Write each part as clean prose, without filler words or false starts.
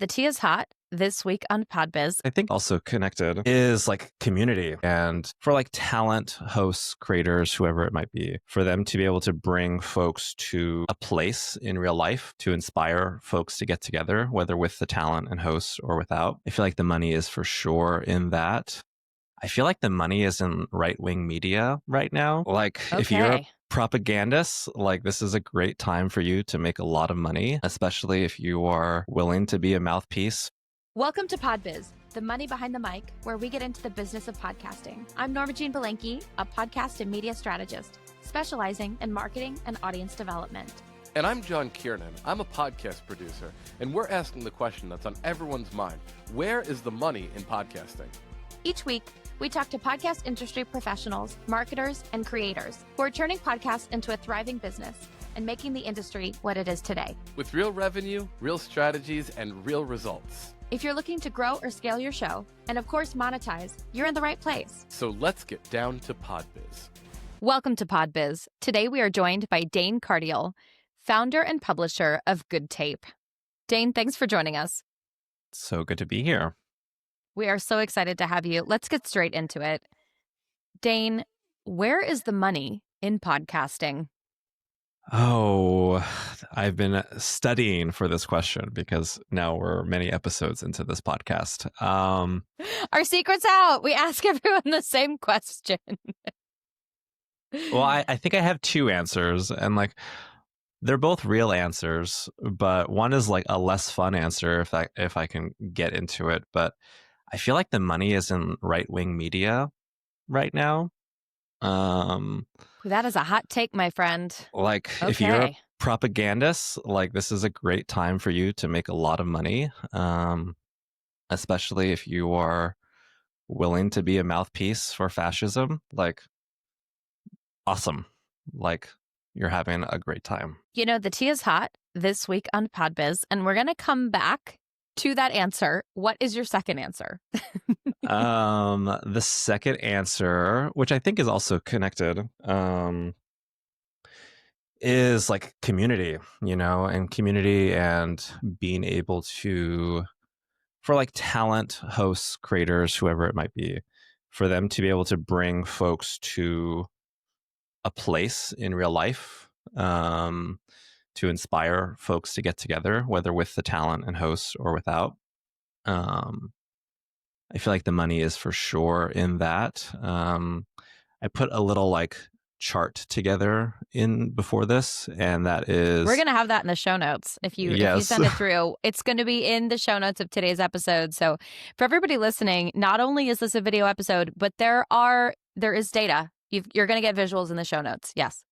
The tea is hot this week on PodBiz. I think also connected is like community, and for like talent, hosts, creators, whoever it might be, for them to be able to bring folks to a place in real life to inspire folks to get together, whether with the talent and hosts or without. I feel like the money is for sure in that. I feel like the money is in right-wing media right now. Like if you're a propagandist, like this is a great time for you to make a lot of money, especially if you are willing to be a mouthpiece. Welcome to PodBiz, the money behind the mic, where we get into the business of podcasting. I'm Norma Jean Belenky, a podcast and media strategist, specializing in marketing and audience development. And I'm John Kiernan. I'm a podcast producer, and we're asking the question that's on everyone's mind. Where is the money in podcasting? Each week, we talk to podcast industry professionals, marketers, and creators who are turning podcasts into a thriving business and making the industry what it is today. With real revenue, real strategies, and real results. If you're looking to grow or scale your show, and of course monetize, you're in the right place. So let's get down to PodBiz. Welcome to PodBiz. Today we are joined by Dane Cardiel, founder and publisher of Good Tape. Dane, thanks for joining us. So good to be here. We are so excited to have you. Let's get straight into it. Dane, where is the money in podcasting? Oh, I've been studying for this question because now we're many episodes into this podcast. Our secret's out. We ask everyone the same question. Well, I think I have two answers, and like they're both real answers, but one is like a less fun answer if I can get into it. But I feel like the money is in right-wing media right now. That is a hot take, my friend. Like if you're a propagandist, like this is a great time for you to make a lot of money, especially if you are willing to be a mouthpiece for fascism. Like, awesome. Like, you're having a great time. You know, the tea is hot this week on PodBiz, and we're going to come back to that answer. What is your second answer? The second answer, which I think is also connected, is like community, and community and being able to, for like talent, hosts, creators, whoever it might be, for them to be able to bring folks to a place in real life, to inspire folks to get together, whether with the talent and hosts or without. I feel like the money is for sure in that. I put a little like chart together in before this, and that is... We're going to have that in the show notes. If you send it through, it's going to be in the show notes of today's episode. So for everybody listening, not only is this a video episode, but there is data. You're going to get visuals in the show notes. Yes.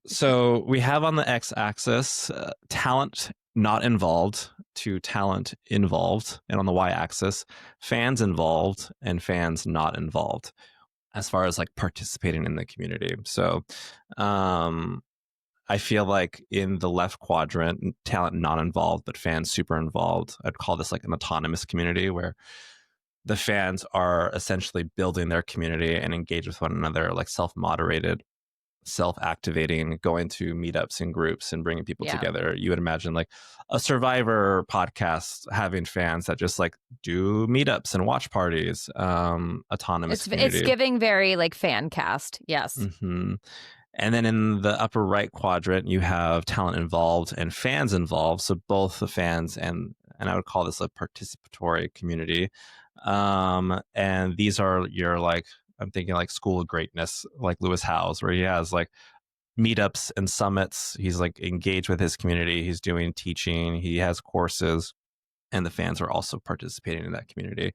So we have on the x-axis talent not involved to talent involved, and on the y-axis fans involved and fans not involved, as far as like participating in the community. So I feel like in the left quadrant, talent not involved but fans super involved, I'd call this like an autonomous community, where the fans are essentially building their community and engage with one another, like self-moderated, self-activating, going to meetups and groups and bringing people together. You would imagine like a Survivor podcast having fans that just like do meetups and watch parties. Autonomous community. It's giving very like fan cast. Yes. Mm-hmm. And then in the upper right quadrant, you have talent involved and fans involved. So both the fans and I would call this a participatory community. And these are your like, I'm thinking like School of Greatness, like Lewis Howes, where he has like meetups and summits. He's like engaged with his community. He's doing teaching. He has courses, and the fans are also participating in that community.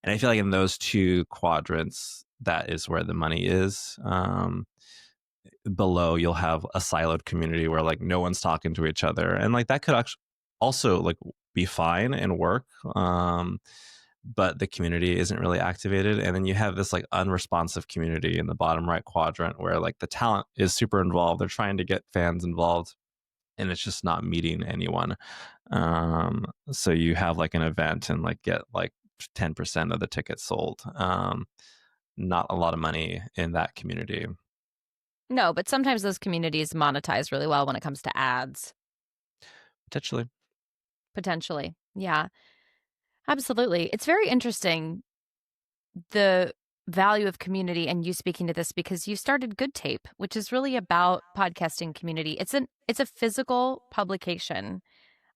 And I feel like in those two quadrants, that is where the money is. Below, you'll have a siloed community where like no one's talking to each other, and like that could actually also like be fine and work. But the community isn't really activated. And then you have this like unresponsive community in the bottom right quadrant where like the talent is super involved. They're trying to get fans involved, and it's just not meeting anyone. So you have like an event and like get like 10% of the tickets sold. Not a lot of money in that community. No, but sometimes those communities monetize really well when it comes to ads. Potentially. Yeah, absolutely. It's very interesting, the value of community, and you speaking to this, because you started Good Tape, which is really about podcasting community. It's a physical publication.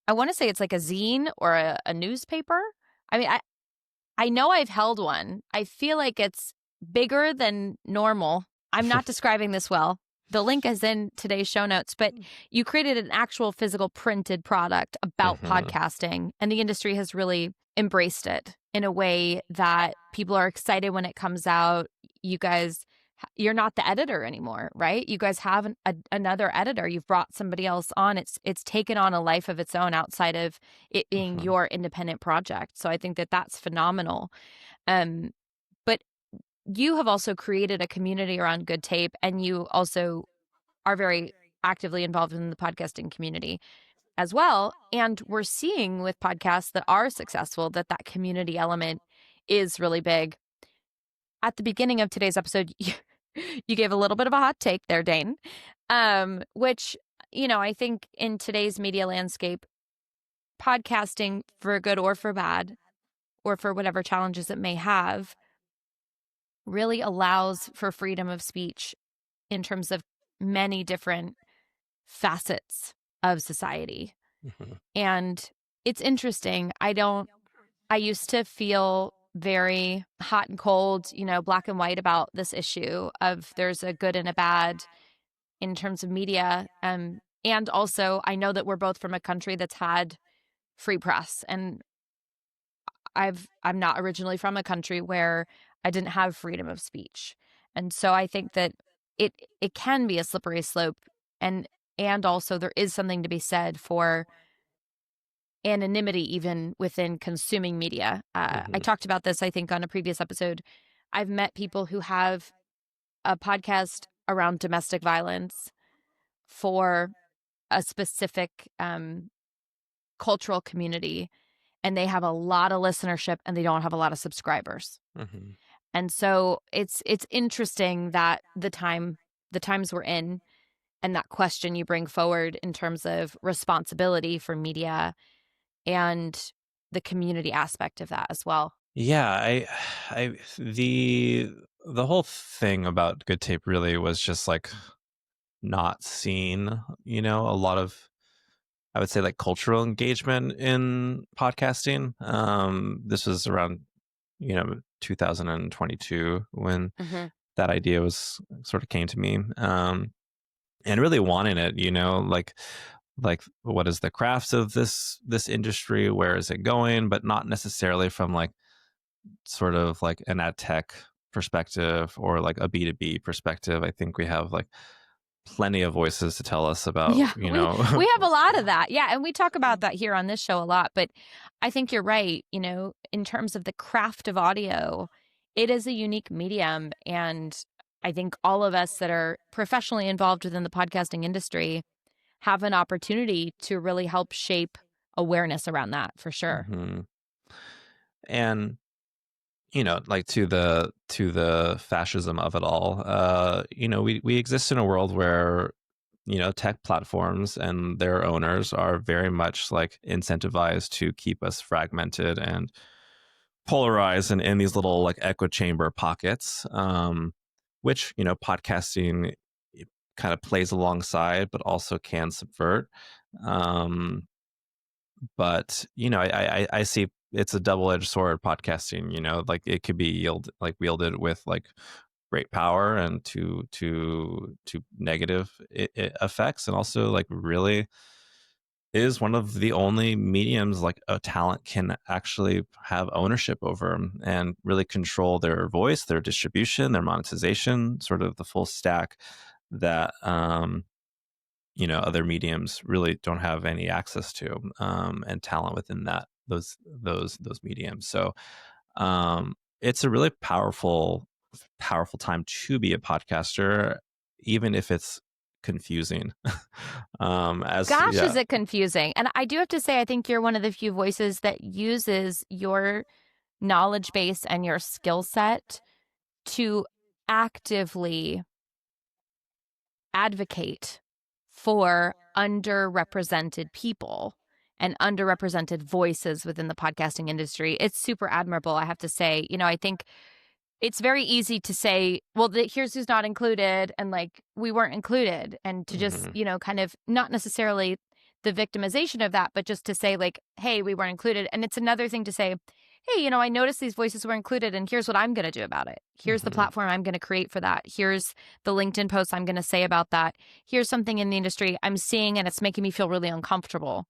I want to say it's like a zine or a newspaper. I mean, I know I've held one. I feel like it's bigger than normal. I'm not describing this well. The link is in today's show notes, but you created an actual physical printed product about podcasting, and the industry has really embraced it in a way that people are excited when it comes out. You guys, you're not the editor anymore, right? You guys have another editor. You've brought somebody else on. It's taken on a life of its own outside of it being your independent project. So I think that that's phenomenal. But you have also created a community around Good Tape, and you also are very actively involved in the podcasting community as well. And we're seeing with podcasts that are successful that community element is really big. At the beginning of today's episode, you gave a little bit of a hot take there, Dane, which, I think in today's media landscape, podcasting, for good or for bad, or for whatever challenges it may have, really allows for freedom of speech in terms of many different facets of society. And it's interesting. I used to feel very hot and cold, black and white about this issue of there's a good and a bad in terms of media. And also, I know that we're both from a country that's had free press, and I'm not originally from a country where I didn't have freedom of speech. And so I think that it can be a slippery slope, and also there is something to be said for anonymity even within consuming media. I talked about this, I think, on a previous episode. I've met people who have a podcast around domestic violence for a specific cultural community, and they have a lot of listenership and they don't have a lot of subscribers. And so it's interesting that the times we're in, and that question you bring forward in terms of responsibility for media and the community aspect of that as well. Yeah, the whole thing about Good Tape really was just like not seeing, a lot of, I would say, like cultural engagement in podcasting. This was around, 2022 when that idea was sort of came to me, and really wanting it, like what is the craft of this industry? Where is it going? But not necessarily from like sort of like an ad tech perspective or like a B2B perspective. I think we have like plenty of voices to tell us about, we have a lot of that. Yeah. And we talk about that here on this show a lot, but I think you're right. In terms of the craft of audio, it is a unique medium. And I think all of us that are professionally involved within the podcasting industry have an opportunity to really help shape awareness around that, for sure. And like to the fascism of it all, we exist in a world where tech platforms and their owners are very much like incentivized to keep us fragmented and polarized and in these little like echo chamber pockets, which podcasting kind of plays alongside but also can subvert. But I see it's a double-edged sword, podcasting. Like it could be wielded with like great power and to negative effects, and also like really is one of the only mediums like a talent can actually have ownership over and really control their voice, their distribution, their monetization, sort of the full stack that other mediums really don't have any access to, and talent within those mediums. So it's a really powerful time to be a podcaster, even if it's confusing. Is it confusing? And I do have to say, I think you're one of the few voices that uses your knowledge base and your skill set to actively advocate for underrepresented people and underrepresented voices within the podcasting industry. It's super admirable, I have to say. I think it's very easy to say, well, here's who's not included, and like we weren't included, and to just, kind of not necessarily the victimization of that, but just to say like, hey, we weren't included. And it's another thing to say, hey, I noticed these voices were included, and here's what I'm going to do about it. Here's the platform I'm going to create for that. Here's the LinkedIn post I'm going to say about that. Here's something in the industry I'm seeing, and it's making me feel really uncomfortable,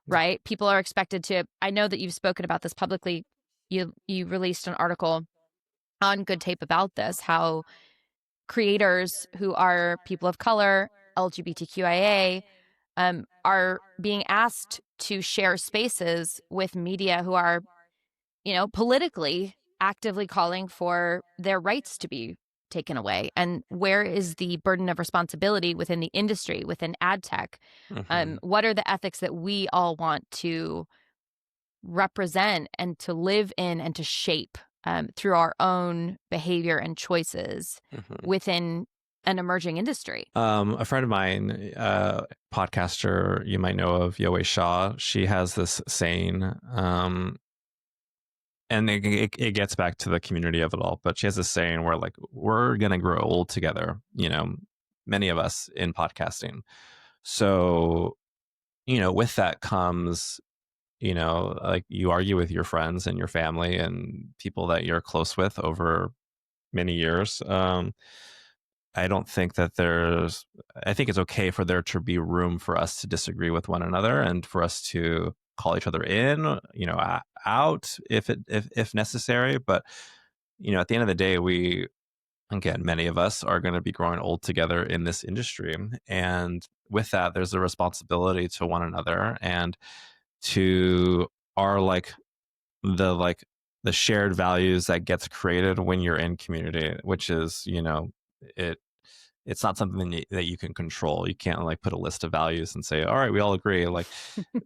right? People are expected to, I know that you've spoken about this publicly. You released an article on Good Tape about this, how creators who are people of color, LGBTQIA, are being asked to share spaces with media who are, politically actively calling for their rights to be taken away. And where is the burden of responsibility within the industry, within ad tech? What are the ethics that we all want to represent and to live in and to shape through our own behavior and choices within an emerging industry? A friend of mine, podcaster you might know of, Yowei Shaw, she has this saying, and it gets back to the community of it all, but she has this saying where like, we're going to grow old together, many of us in podcasting. So, with that comes, like you argue with your friends and your family and people that you're close with over many years. I don't think that I think it's okay for there to be room for us to disagree with one another and for us to call each other in, out if necessary. But, at the end of the day, many of us are going to be growing old together in this industry. And with that, there's a responsibility to one another and to our the shared values that gets created when you're in community, which is, it's not something that you can control. You can't like put a list of values and say, all right, we all agree. Like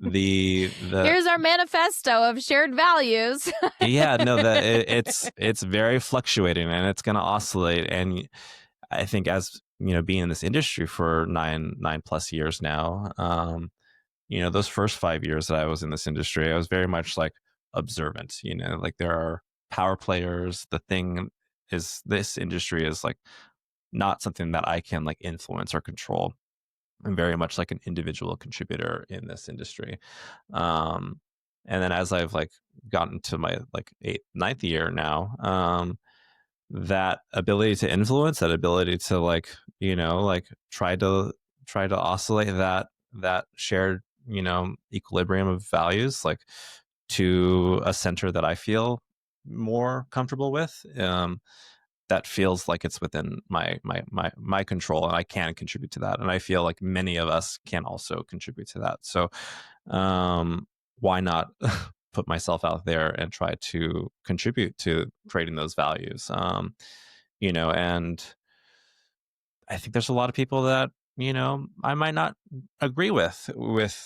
the here's our manifesto of shared values. Yeah, no, it's very fluctuating and it's going to oscillate. And I think as being in this industry for 9+ years now, those first 5 years that I was in this industry, I was very much like observant, like there are power players. This industry is like not something that I can like influence or control. I'm very much like an individual contributor in this industry. And then as I've like gotten to my like 9th year now, that ability to influence, that ability to like, like try to oscillate that shared, equilibrium of values, like to a center that I feel more comfortable with. That feels like it's within my control, and I can contribute to that. And I feel like many of us can also contribute to that. So why not put myself out there and try to contribute to creating those values? And I think there's a lot of people that, I might not agree with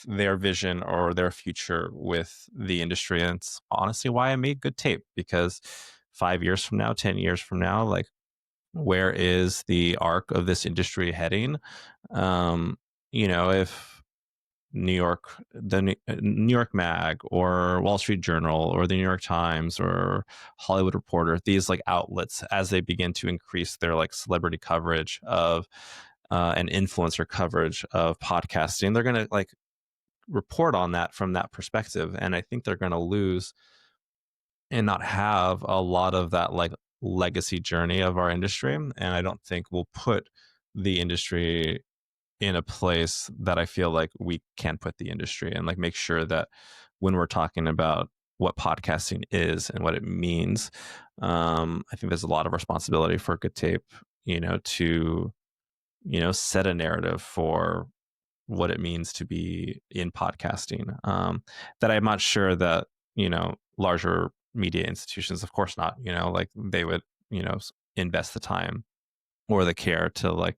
their vision or their future with the industry. And it's honestly why I made Good Tape, because 5 years from now, 10 years from now, like, where is the arc of this industry heading? If the New York Mag or Wall Street Journal or the New York Times or Hollywood Reporter, these like outlets, as they begin to increase their like celebrity coverage of and influencer coverage of podcasting, they're going to like report on that from that perspective. And I think they're going to lose and not have a lot of that like legacy journey of our industry. And I don't think we'll put the industry in a place that I feel like we can put the industry, and like make sure that when we're talking about what podcasting is and what it means, I think there's a lot of responsibility for Good Tape, to, set a narrative for what it means to be in podcasting, that I'm not sure that, larger media institutions, of course not, like they would, invest the time or the care to like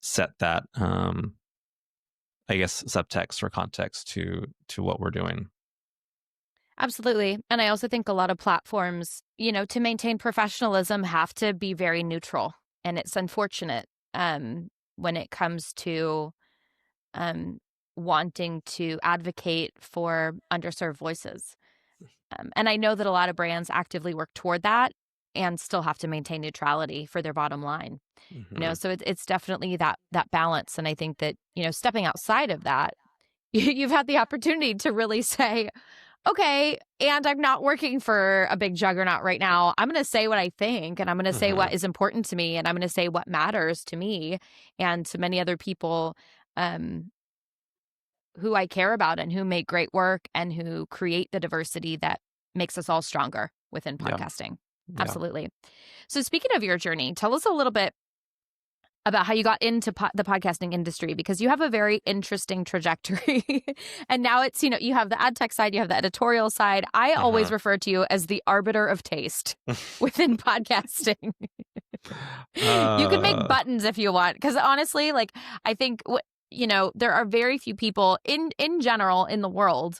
set that, I guess, subtext or context to what we're doing. Absolutely. And I also think a lot of platforms, to maintain professionalism have to be very neutral. And it's unfortunate when it comes to wanting to advocate for underserved voices. And I know that a lot of brands actively work toward that and still have to maintain neutrality for their bottom line. So it's definitely that balance. And I think that, stepping outside of that, you've had the opportunity to really say, okay, and I'm not working for a big juggernaut right now. I'm going to say what I think, and I'm going to say what is important to me, and I'm going to say what matters to me and to many other people who I care about and who make great work and who create the diversity that makes us all stronger within podcasting. Yeah. Absolutely. So speaking of your journey, tell us a little bit about how you got into the podcasting industry, because you have a very interesting trajectory. And now it's, you have the ad tech side, you have the editorial side. I always refer to you as the arbiter of taste within podcasting. You can make buttons if you want. Because honestly, I think, there are very few people in general in the world,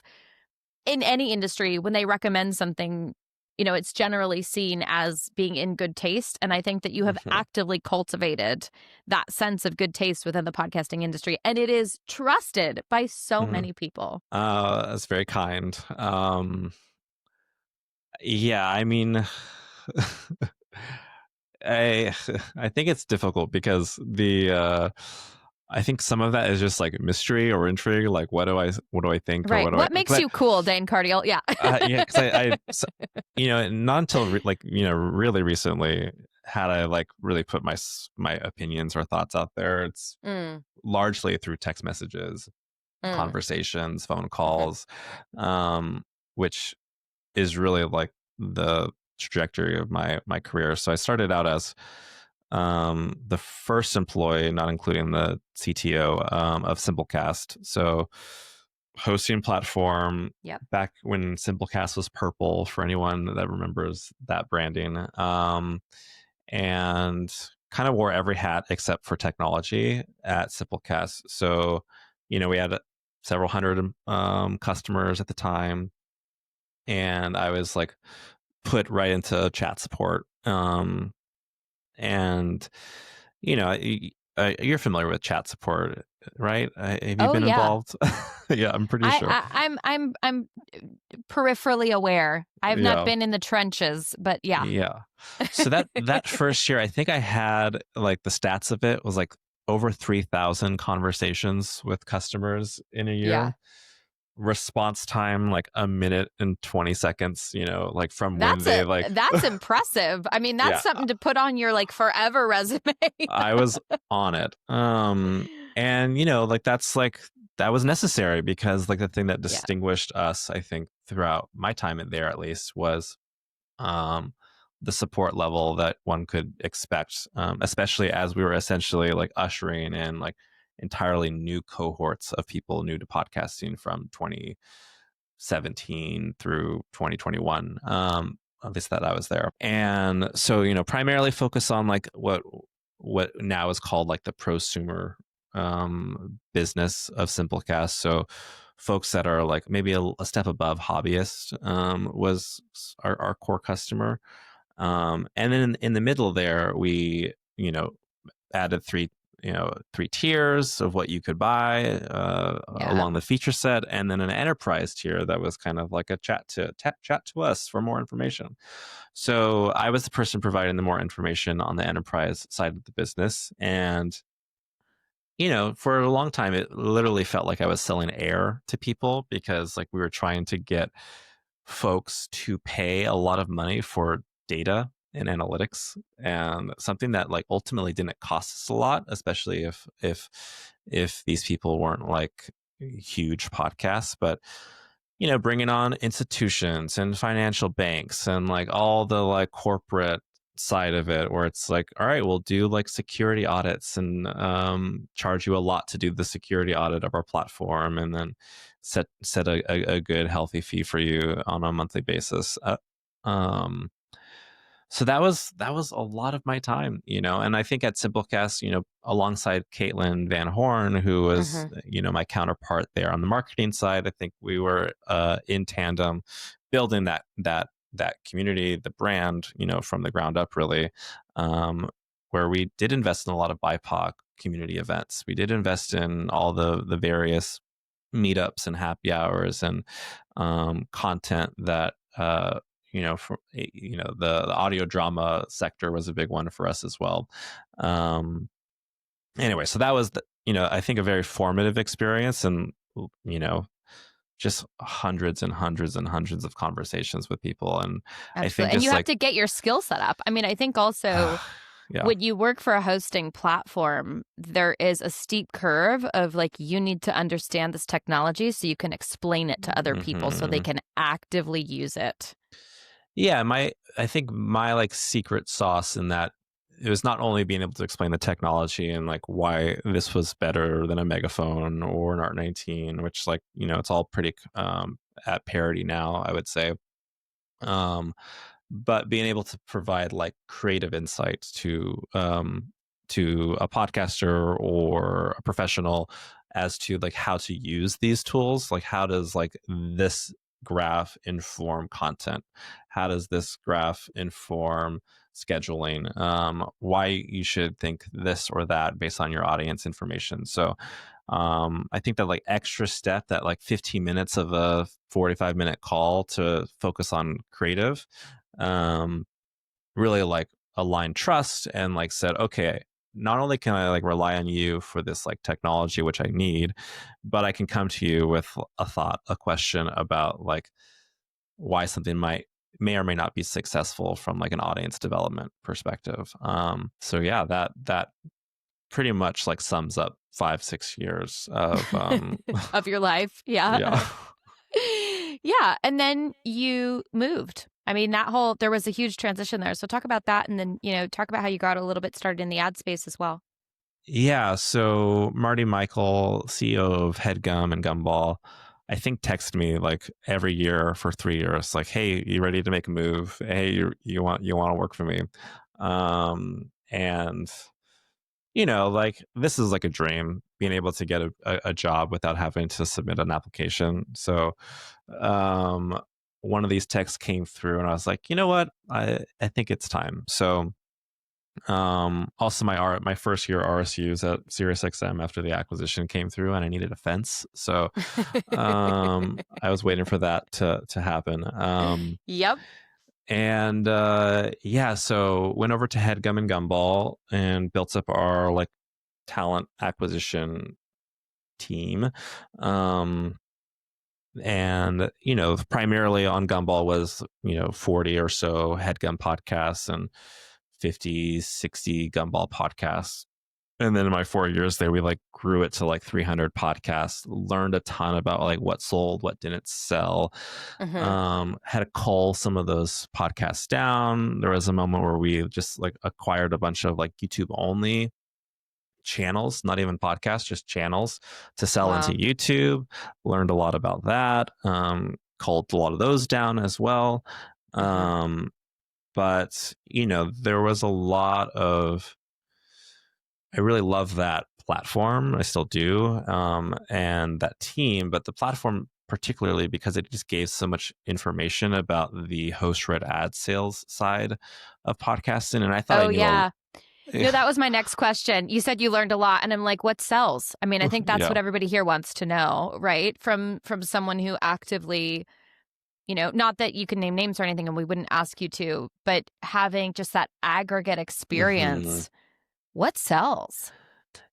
in any industry, when they recommend something, it's generally seen as being in good taste. And I think that you have actively cultivated that sense of good taste within the podcasting industry. And it is trusted by so many people. That's very kind. Yeah, I mean, I think it's difficult because I think some of that is just like mystery or intrigue. Like, what do I think? Right. Or what makes you cool, Dane Cardiel? Yeah. Yeah. Because not until really recently had I really put my opinions or thoughts out there. It's largely through text messages, conversations, phone calls, which is really the trajectory of my career. So I started out as the first employee, not including the CTO, of Simplecast. So hosting platform back when Simplecast was purple, for anyone that remembers that branding, and kind of wore every hat except for technology at Simplecast. So, we had several hundred customers at the time, and I was put right into chat support. And you're familiar with chat support, right? Have you been involved? Yeah, I'm pretty sure. I'm peripherally aware. I've not been in the trenches, but yeah. Yeah. So that first year, I think I had the stats of it was over 3,000 conversations with customers in a year. Yeah. Response time a minute and 20 seconds, from that's when they that's impressive. I mean, that's something to put on your forever resume. I was on it. And that was necessary because the thing that distinguished us, I think, throughout my time in there at least, was the support level that one could expect, especially as we were essentially ushering in entirely new cohorts of people new to podcasting from 2017 through 2021, at least that I was there. And so primarily focus on what now is called the prosumer business of Simplecast. So folks that are maybe a step above hobbyist was our core customer. And then in the middle there, we added three tiers of what you could buy along the feature set, and then an enterprise tier that was kind of a chat to us for more information. So I was the person providing the more information on the enterprise side of the business, and for a long time it literally felt like I was selling air to people, because we were trying to get folks to pay a lot of money for data and analytics, and something that ultimately didn't cost us a lot, especially if these people weren't huge podcasts, but bringing on institutions and financial banks and all the corporate side of it, where it's all right, we'll do security audits and charge you a lot to do the security audit of our platform, and then set a good healthy fee for you on a monthly basis. So that was a lot of my time, and I think at Simplecast, alongside Caitlin Van Horn, who was, my counterpart there on the marketing side, I think we were in tandem building that community, the brand, from the ground up, really, where we did invest in a lot of BIPOC community events. We did invest in all the various meetups and happy hours and content that the audio drama sector was a big one for us as well. Anyway, so that was I think a very formative experience, and just hundreds and hundreds and hundreds of conversations with people. And Absolutely. I think and you have to get your skill set up. I mean, I think also when you work for a hosting platform, there is a steep curve of like, you need to understand this technology so you can explain it to other people so they can actively use it. Yeah, I think my like secret sauce in that, it was not only being able to explain the technology and like why this was better than a Megaphone or an Art19, which like, it's all pretty at parity now, I would say. But being able to provide like creative insights to a podcaster or a professional as to like how to use these tools. Like, how does like this graph inform content? How does this graph inform scheduling? Why you should think this or that based on your audience information. So I think that like extra step, that like 15 minutes of a 45-minute call to focus on creative, really like aligned trust and like said, okay, not only can I like rely on you for this like technology, which I need, but I can come to you with a thought, a question about like why something may or may not be successful from like an audience development perspective. So yeah, that pretty much like sums up 5-6 years of of your life. Yeah. Yeah. And then you moved. I mean, there was a huge transition there. So talk about that, and then, talk about how you got a little bit started in the ad space as well. Yeah. So Marty Michael, CEO of Headgum and Gumball, I think texted me like every year for 3 years, like, "Hey, you ready to make a move? Hey, you want to work for me?" And like, this is like a dream, being able to get a job without having to submit an application. So one of these texts came through and I was like, you know what? I think it's time. So also my first year RSUs at SiriusXM after the acquisition came through, and I needed a fence. So I was waiting for that to happen. Yep. And so went over to Headgum and Gumball and built up our like talent acquisition team. And primarily on Gumball was 40 or so Headgum podcasts and 50-60 Gumball podcasts. And then in my 4 years there, we like grew it to like 300 podcasts, learned a ton about like what sold, what didn't sell. Had to cull some of those podcasts down. There was a moment where we just like acquired a bunch of like YouTube only channels, not even podcasts, just channels to sell into YouTube. Learned a lot about that. Culled a lot of those down as well. But there was a lot of, I really love that platform. I still do. And that team, but the platform particularly because it just gave so much information about the host-read ad sales side of podcasting. And I thought no, that was my next question. You said you learned a lot, and I'm like, what sells? I mean, I think that's what everybody here wants to know, right? From someone who actively, not that you can name names or anything, and we wouldn't ask you to, but having just that aggregate experience, what sells?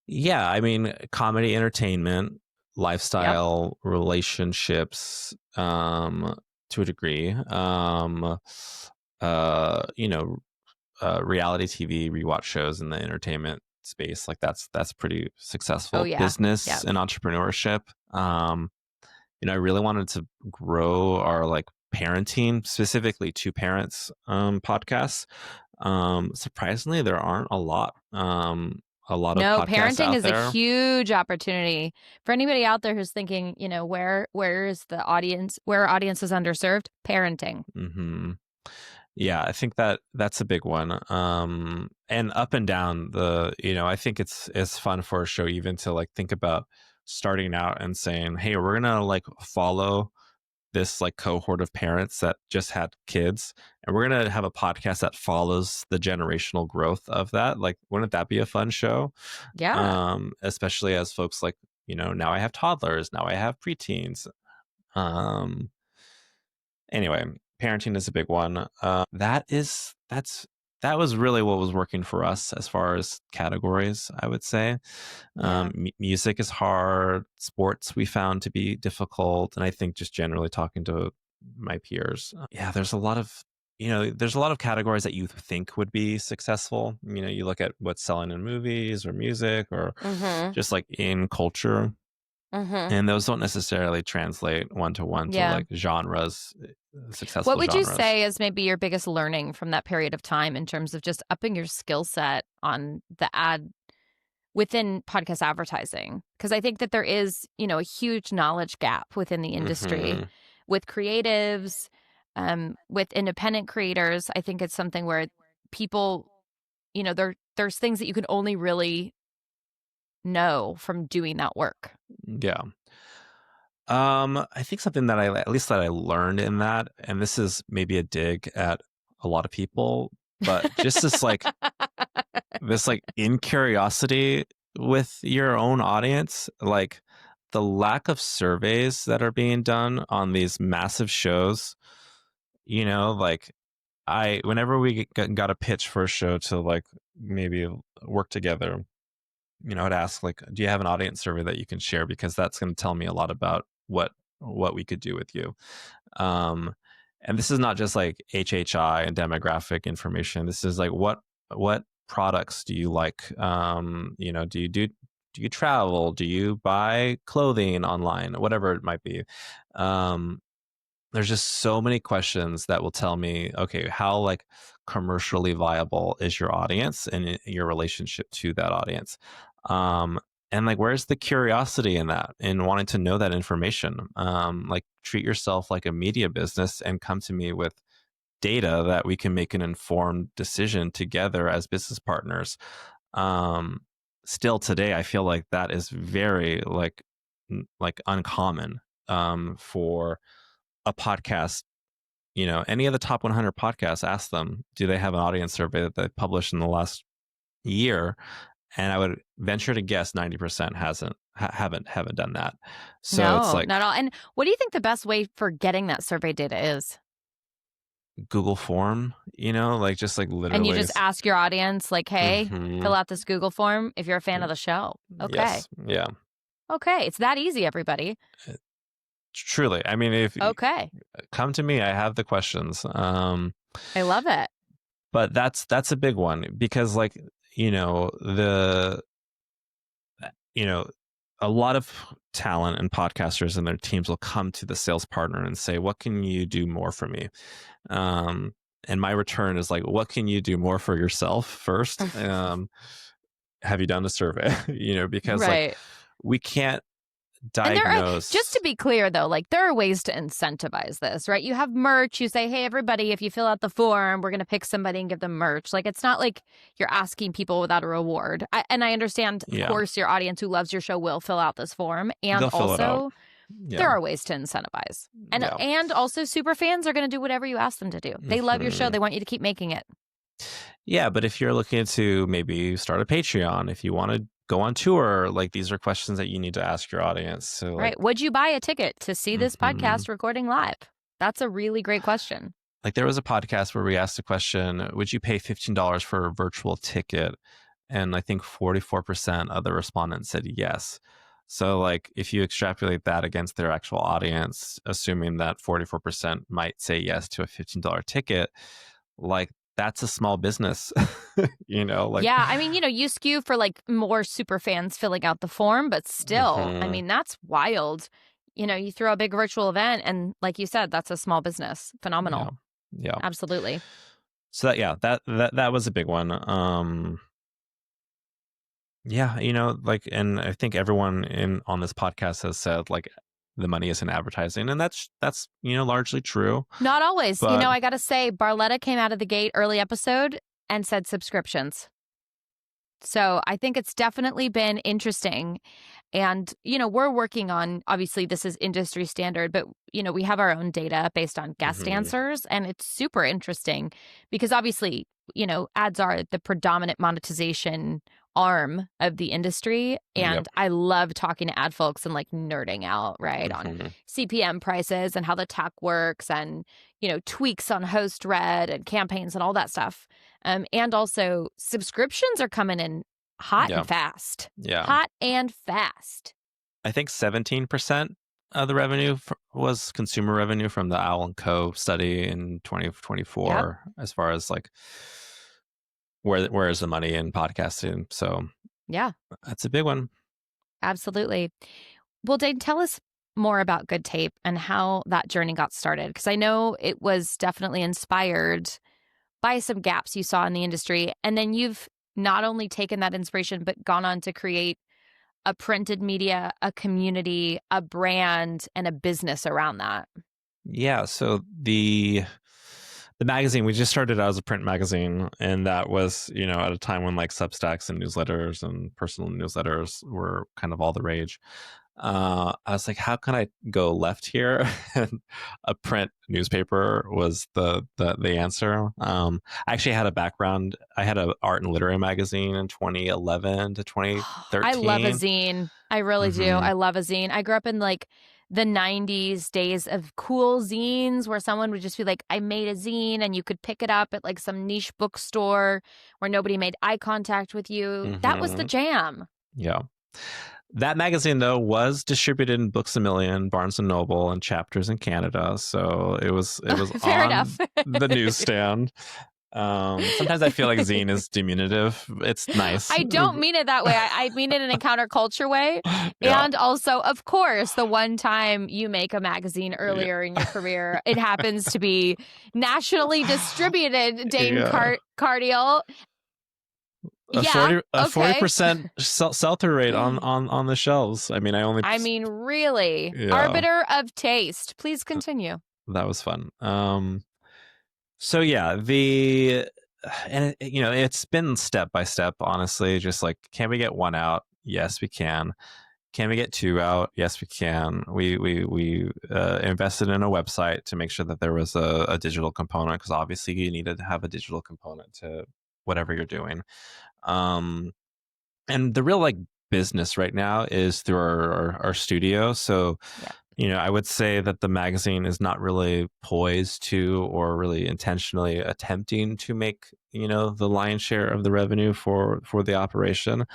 Yeah, I mean, comedy, entertainment, lifestyle, relationships, to a degree. Reality TV, rewatch shows in the entertainment space, like that's pretty successful. Business and entrepreneurship. I really wanted to grow our like parenting, specifically Two Parents podcasts. Surprisingly, there aren't a lot of podcasts parenting out is there. A huge opportunity for anybody out there who's thinking, where is the audience, where our audience is underserved? Parenting. Yeah, I think that's a big one. And up and down I think it's fun for a show even to like think about starting out and saying, hey, we're gonna like follow this like cohort of parents that just had kids, and we're gonna have a podcast that follows the generational growth of that. Like, wouldn't that be a fun show? Yeah. Especially as folks like now I have toddlers, now I have preteens. Anyway, parenting is a big one. That was really what was working for us as far as categories, I would say. Yeah. Music is hard. Sports we found to be difficult. And I think just generally talking to my peers, there's a lot of categories that you think would be successful. You look at what's selling in movies or music or just like in culture. And those don't necessarily translate one-to-one to like genres, successful What would genres. you say is maybe your biggest learning from that period of time in terms of just upping your skill set on the ad within podcast advertising? Because I think that there is, a huge knowledge gap within the industry with creatives, with independent creators. I think it's something where people, there's things that you can only really know from doing that work. Yeah. I think something that I learned in that, and this is maybe a dig at a lot of people, but just this incuriosity with your own audience, like the lack of surveys that are being done on these massive shows, like whenever we got a pitch for a show to like maybe work together, I'd ask like, do you have an audience survey that you can share? Because that's going to tell me a lot about what we could do with you. And this is not just like HHI and demographic information. This is like what products do you like? Do you travel? Do you buy clothing online? Whatever it might be. There's just so many questions that will tell me, okay, how like commercially viable is your audience and your relationship to that audience? And like, where's the curiosity in that, in wanting to know that information? Like, treat yourself like a media business and come to me with data that we can make an informed decision together as business partners. Still today, I feel like that is very like uncommon for a podcast. Any of the top 100 podcasts, ask them, do they have an audience survey that they published in the last year? And I would venture to guess 90% haven't done that. So no, it's like, not at all. And what do you think the best way for getting that survey data is? Google form, like just like literally. And you just ask your audience, like, hey, fill out this Google form if you're a fan of the show. Okay. Yes. Yeah. Okay. It's that easy, everybody. Truly. I mean, if come to me, I have the questions. I love it. But that's a big one, because like, a lot of talent and podcasters and their teams will come to the sales partner and say, what can you do more for me? And my return is like, what can you do more for yourself first? Have you done a survey? Because like we can't diagnose. Just to be clear, though, like there are ways to incentivize this, right? You have merch. You say, hey, everybody, if you fill out the form, we're going to pick somebody and give them merch. Like, it's not like you're asking people without a reward. And I understand, of course, your audience who loves your show will fill out this form. And also, there are ways to incentivize. And also, super fans are going to do whatever you ask them to do. They love your show. They want you to keep making it. Yeah, but if you're looking to maybe start a Patreon, if you want to go on tour, like these are questions that you need to ask your audience. So, right. Would you buy a ticket to see this podcast recording live? That's a really great question. Like there was a podcast where we asked the question, would you pay $15 for a virtual ticket? And I think 44% of the respondents said yes. So like if you extrapolate that against their actual audience, assuming that 44% might say yes to a $15 ticket, like that's a small business, like. Yeah, I mean, you skew for like more super fans filling out the form, but still, I mean, that's wild. You throw a big virtual event and like you said, that's a small business. Phenomenal. Yeah. Absolutely. So that was a big one. Like, and I think everyone on this podcast has said like the money is in advertising, and that's largely true. Not always. But, I got to say, Barletta came out of the gate early episode and said subscriptions. So I think it's definitely been interesting. And, we're working on, obviously this is industry standard, but, we have our own data based on guest answers, and it's super interesting because obviously, ads are the predominant monetization arm of the industry. And I love talking to ad folks and like nerding out, right, on CPM prices and how the tech works and, you know, tweaks on host read and campaigns and all that stuff. And also subscriptions are coming in hot and fast. Hot and fast. I think 17% of the revenue was consumer revenue from the Owl & Co. study in 2024, as far as like where is the money in podcasting. So yeah, that's a big one. Absolutely. Well, Dane, tell us more about Good Tape and how that journey got started, because I know it was definitely inspired by some gaps you saw in the industry. And then you've not only taken that inspiration, but gone on to create a printed media, a community, a brand, and a business around that. Yeah. So the magazine, we just started out as a print magazine, and that was, you know, at a time when like Substacks and newsletters and personal newsletters were kind of all the rage. I was like, how can I go left here? And a print newspaper was the answer. I actually had a background. I had an art and literary magazine in 2011 to 2013. I love a zine. I really do. I love a zine. I grew up in like the 90s days of cool zines where someone would just be like, I made a zine, and you could pick it up at like some niche bookstore where nobody made eye contact with you. That was the jam. Yeah. That magazine, though, was distributed in Books A Million, Barnes & Noble, and Chapters in Canada. So it was on the newsstand. Sometimes I feel like zine is diminutive. It's nice. I don't mean it that way. I mean it in a counterculture way. Yeah. And also, of course, the one time you make a magazine earlier in your career, it happens to be nationally distributed, Dane Cardiel. A 40% sell-through rate on the shelves. I mean, really? Yeah. Arbiter of taste. Please continue. That was fun. So yeah, you know, it's been step by step, honestly. Just like, can we get one out? Yes, we can. Can we get two out? Yes, we can. We invested in a website to make sure that there was a digital component, because obviously you needed to have a digital component to whatever you're doing. And the real like business right now is through our studio. So, you know, I would say that the magazine is not really poised to or really intentionally attempting to make, you know, the lion's share of the revenue for the operation.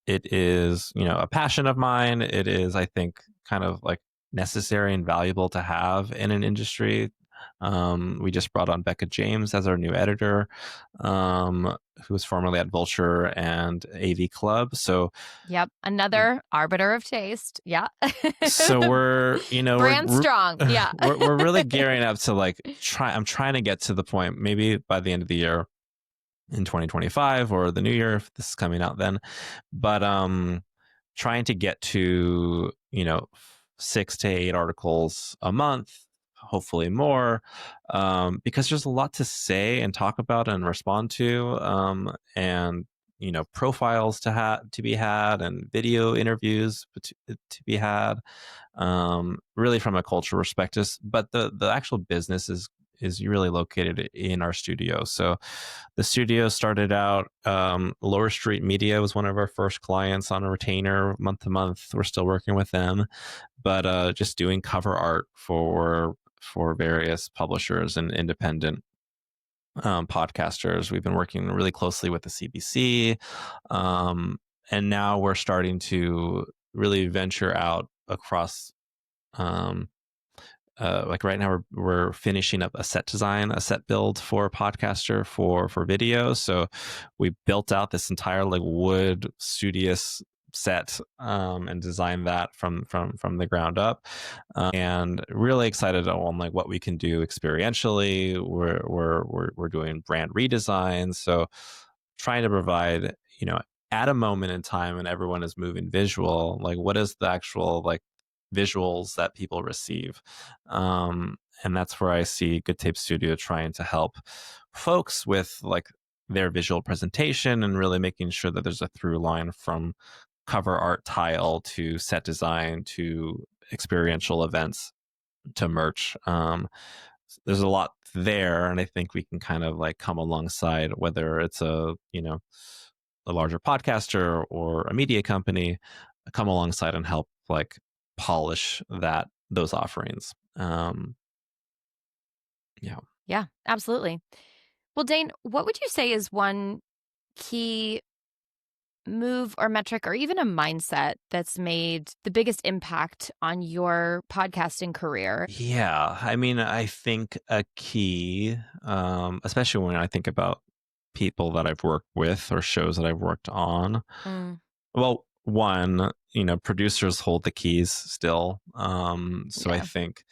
It is, you know, a passion of mine. It is, I think, kind of like necessary and valuable to have in an industry. We just brought on Becca James as our new editor, who was formerly at Vulture and AV Club. So, another arbiter of taste. Yeah. So we're, you know, brand strong. Yeah. we're really gearing up to like I'm trying to get to the point, maybe by the end of the year in 2025 or the new year, if this is coming out then, but trying to get to, you know, 6 to 8 articles a month, hopefully more, because there's a lot to say and talk about and respond to, and, you know, profiles to be had and video interviews to be had, really from a cultural perspective. But the actual business is really located in our studio. So the studio started out, Lower Street Media was one of our first clients on a retainer month to month. We're still working with them, but just doing cover art for various publishers and independent podcasters. We've been working really closely with the CBC, and now we're starting to really venture out across. Like right now we're finishing up a set build for a podcaster for video. So we built out this entire like wood studious set, and designed that from the ground up, and really excited on like what we can do experientially. We're doing brand redesigns, so trying to provide, you know, at a moment in time when everyone is moving visual, like what is the actual like visuals that people receive, and that's where I see Good Tape Studio trying to help folks with like their visual presentation and really making sure that there's a through line from cover art tile to set design to experiential events to merch. There's a lot there, and I think we can kind of like come alongside, whether it's a, you know, a larger podcaster or a media company come alongside and help like polish those offerings. Yeah, absolutely. Well, Dane, what would you say is one key move or metric or even a mindset that's made the biggest impact on your podcasting career? Yeah, I mean, I think a key, especially when I think about people that I've worked with or shows that I've worked on. Well, one, producers hold the keys still. So I think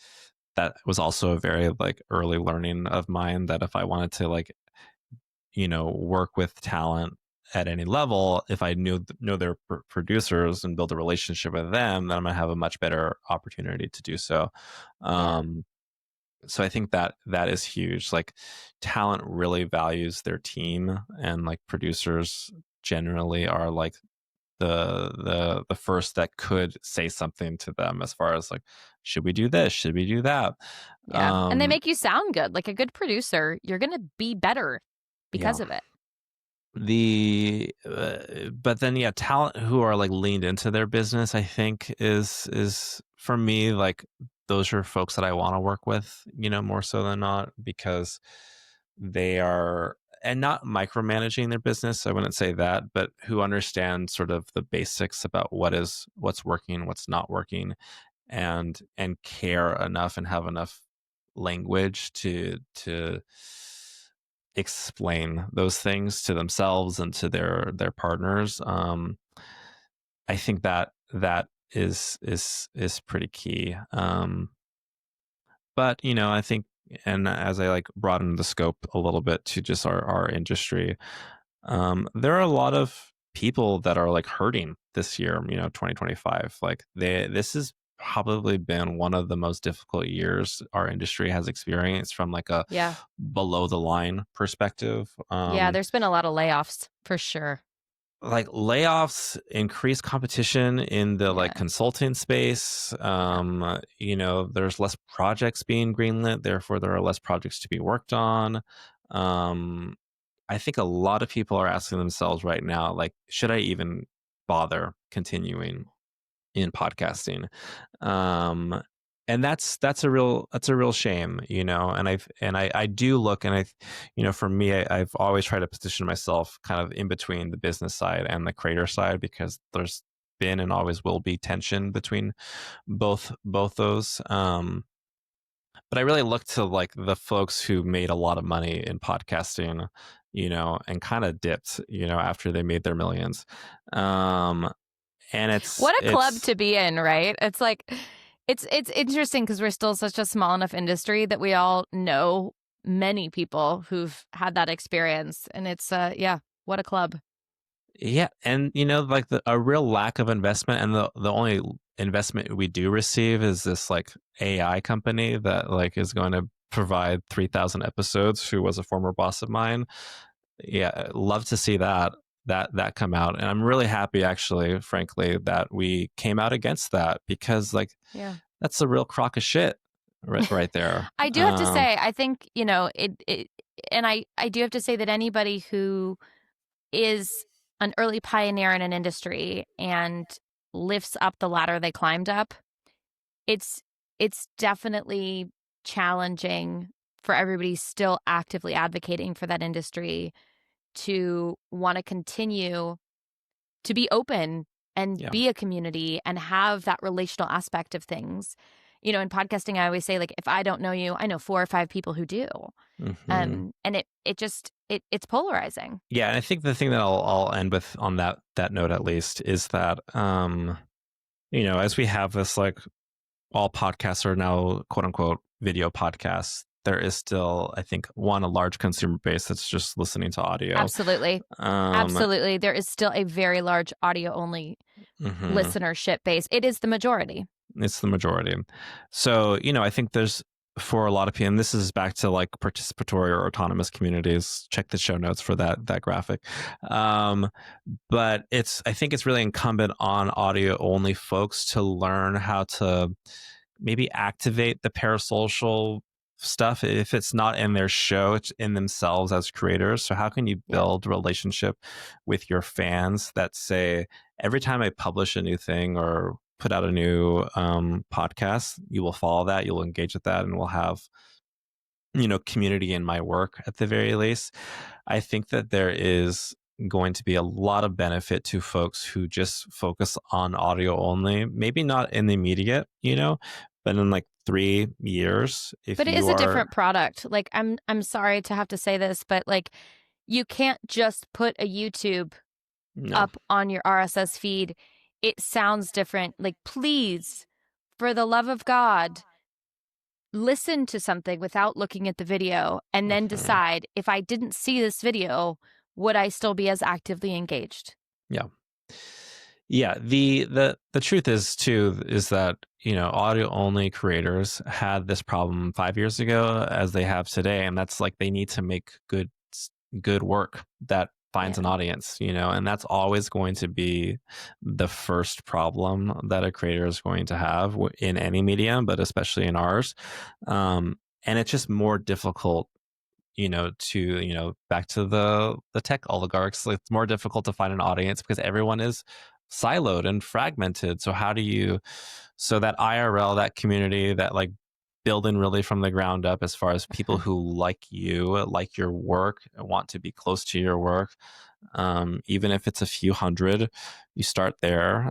that was also a very like early learning of mine, that if I wanted to like, work with talent at any level, if I know their producers and build a relationship with them, then I'm gonna have a much better opportunity to do so. So I think that is huge. Like, talent really values their team, and like producers generally are like the first that could say something to them as far as like, should we do this? Should we do that? Yeah. And they make you sound good. Like a good producer, you're going to be better because of it. But then talent who are like leaned into their business, I think is for me, like, those are folks that I want to work with, more so than not, because they are, and not micromanaging their business, I wouldn't say that, but who understand sort of the basics about what's working, what's not working, and care enough and have enough language to explain those things to themselves and to their partners. I think that is pretty key. But I think, and as I like broaden the scope a little bit to just our industry, there are a lot of people that are like hurting this year, 2025. Like, this has probably been one of the most difficult years our industry has experienced from like a below the line perspective. There's been a lot of layoffs for sure. Like, layoffs, increased competition in the like consulting space. There's less projects being greenlit, therefore there are less projects to be worked on. I think a lot of people are asking themselves right now, like, should I even bother continuing in podcasting? And that's a real shame, and I do look, and for me, I've always tried to position myself kind of in between the business side and the creator side, because there's been and always will be tension between both those. But I really look to like the folks who made a lot of money in podcasting, and kind of dipped, after they made their millions. And what a club to be in, right? It's like, it's interesting because we're still such a small enough industry that we all know many people who've had that experience, and it's what a club. Yeah, and like a real lack of investment, and the only investment we do receive is this like AI company that like is going to provide 3,000 episodes, who was a former boss of mine. Yeah, love to see that come out, and I'm really happy, actually, frankly, that we came out against that, because like, that's a real crock of shit right there. I do have to say, I think it and I do have to say that anybody who is an early pioneer in an industry and lifts up the ladder they climbed up, it's definitely challenging for everybody still actively advocating for that industry to want to continue to be open and be a community and have that relational aspect of things. In podcasting, I always say, like, if I don't know you, I know 4 or 5 people who do. And it's polarizing. Yeah, and I think the thing that I'll end with on that note, at least, is that as we have this, like, all podcasts are now quote unquote video podcasts, there is still, I think, a large consumer base that's just listening to audio. Absolutely. Absolutely. There is still a very large audio only listenership base. It is the majority. It's the majority. So, I think there's, for a lot of people, and this is back to like participatory or autonomous communities, check the show notes for that graphic. But I think it's really incumbent on audio only folks to learn how to maybe activate the parasocial stuff, if it's not in their show, it's in themselves as creators. So how can you build relationship with your fans that say, every time I publish a new thing or put out a new podcast, you will follow that, you'll engage with that, and we'll have, community in my work at the very least. I think that there is going to be a lot of benefit to folks who just focus on audio only, maybe not in the immediate, but in like 3 years, but it is a different product. Like, I'm sorry to have to say this, but like, you can't just put a YouTube up on your RSS feed. It sounds different. Like, please, for the love of God, listen to something without looking at the video and then decide, if I didn't see this video, would I still be as actively engaged? Yeah. The truth is too, is that, audio only creators had this problem 5 years ago as they have today. And that's like, they need to make good work that finds an audience, and that's always going to be the first problem that a creator is going to have in any medium, but especially in ours. And it's just more difficult, to, back to the tech oligarchs, it's more difficult to find an audience because everyone is siloed and fragmented. So so that IRL, that community, that like building really from the ground up, as far as people who like you, like your work, want to be close to your work, even if it's a few hundred, you start there.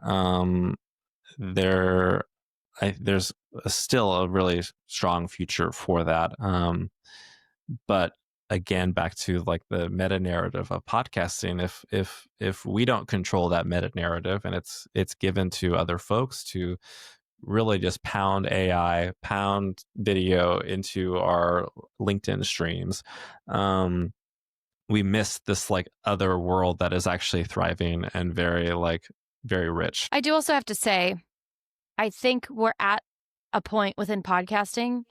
There's still a really strong future for that. But again, back to like the meta narrative of podcasting, if we don't control that meta narrative and it's given to other folks to really just pound AI, pound video into our LinkedIn streams, we miss this like other world that is actually thriving and very rich. I do also have to say, I think we're at a point within podcasting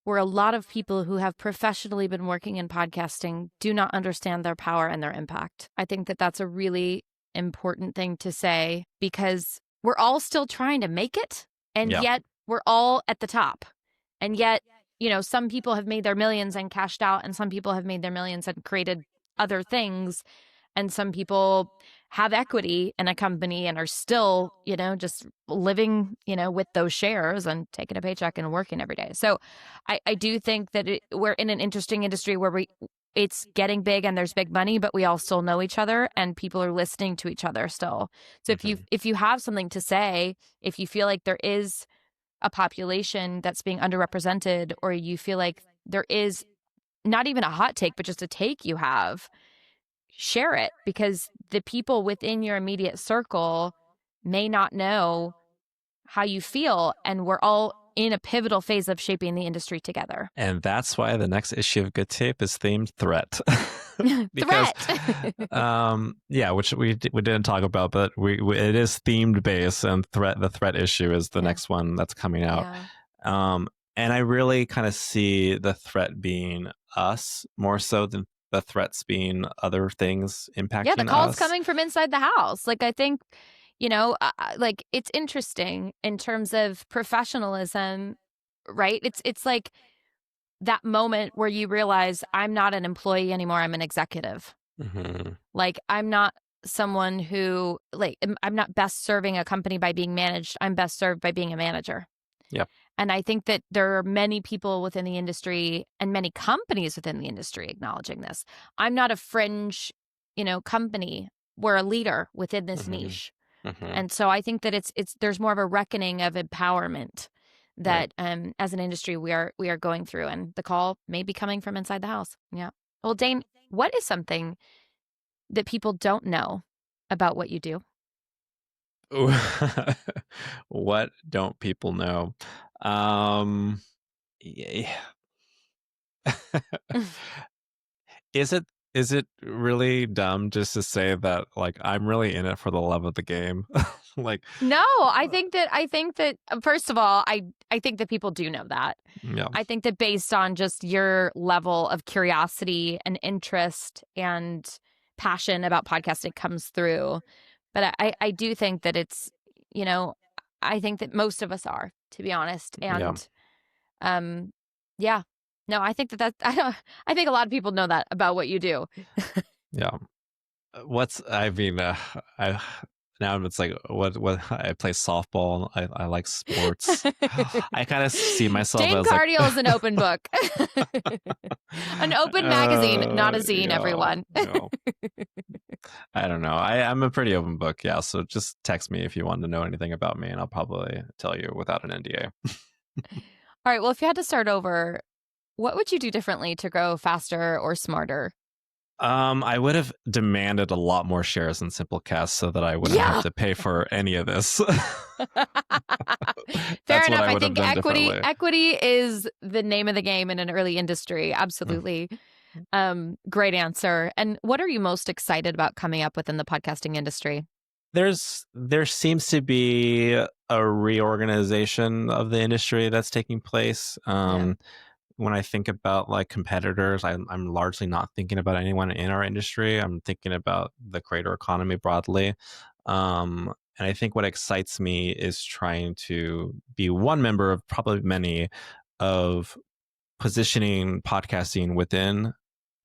where a lot of people who have professionally been working in podcasting do not understand their power and their impact. I think that that's a really important thing to say, because we're all still trying to make it, and yet we're all at the top. And yet, some people have made their millions and cashed out, and some people have made their millions and created other things. And some people have equity in a company and are still, just living, with those shares and taking a paycheck and working every day. So I do think that we're in an interesting industry where it's getting big and there's big money, but we all still know each other and people are listening to each other still. So if you have something to say, if you feel like there is a population that's being underrepresented, or you feel like there is not even a hot take, but just a take you have, share it, because the people within your immediate circle may not know how you feel, and we're all in a pivotal phase of shaping the industry together. And that's why the next issue of Good Tape is themed threat. Because, which we didn't talk about, but it is themed base, and the threat issue is the next one that's coming out. And I really kind of see the threat being us more so than the threats being other things impacting us. The call's coming from inside the house. Like, I think, like, it's interesting in terms of professionalism, right? It's like that moment where you realize, I'm not an employee anymore, I'm an executive. Like, I'm not someone who, like, I'm not best serving a company by being managed. I'm best served by being a manager. Yep. And I think that there are many people within the industry and many companies within the industry acknowledging this. I'm not a fringe, company. We're a leader within this niche. And so I think that there's more of a reckoning of empowerment that as an industry we are going through, and the call may be coming from inside the house. Yeah. Well, Dane, what is something that people don't know about what you do? What don't people know? Is it really dumb just to say that, like, I'm really in it for the love of the game? Like, no, I think that first of all, I think that people do know that. Yeah. I think that based on just your level of curiosity and interest and passion about podcasting comes through. But I do think that it's, I think that most of us are, to be honest. And No, I think I think a lot of people know that about what you do. Yeah. I now it's like what I play softball. I like sports. I kind of see myself Dane as Cardiel is an open book. An open magazine, not a zine, everyone. I don't know. I'm a pretty open book, yeah. So just text me if you want to know anything about me, and I'll probably tell you without an NDA. All right. Well, if you had to start over, what would you do differently to grow faster or smarter? I would have demanded a lot more shares in Simplecast so that I wouldn't have to pay for any of this. Fair enough. I think equity is the name of the game in an early industry. Absolutely. Great answer. And what are you most excited about coming up within the podcasting industry? There seems to be a reorganization of the industry that's taking place. When I think about like competitors, I'm largely not thinking about anyone in our industry. I'm thinking about the creator economy broadly. And I think what excites me is trying to be one member of probably many of positioning podcasting within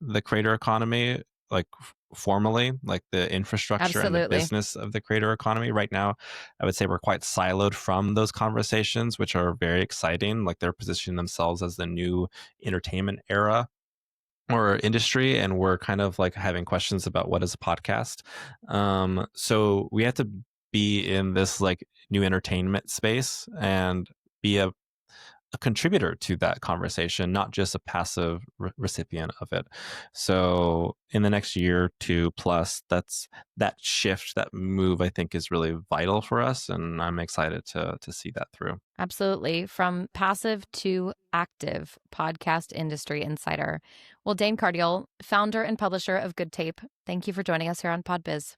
the creator economy, like formally, like the infrastructure and the business of the creator economy. Right now, I would say we're quite siloed from those conversations, which are very exciting. Like they're positioning themselves as the new entertainment era or industry, and we're kind of like having questions about what is a podcast. So we have to be in this like new entertainment space and be a contributor to that conversation, not just a passive recipient of it. So in the next year, 2 plus, that shift, that move, I think is really vital for us. And I'm excited to see that through. Absolutely. From passive to active podcast industry insider. Well, Dane Cardiel, founder and publisher of Good Tape, thank you for joining us here on PodBiz.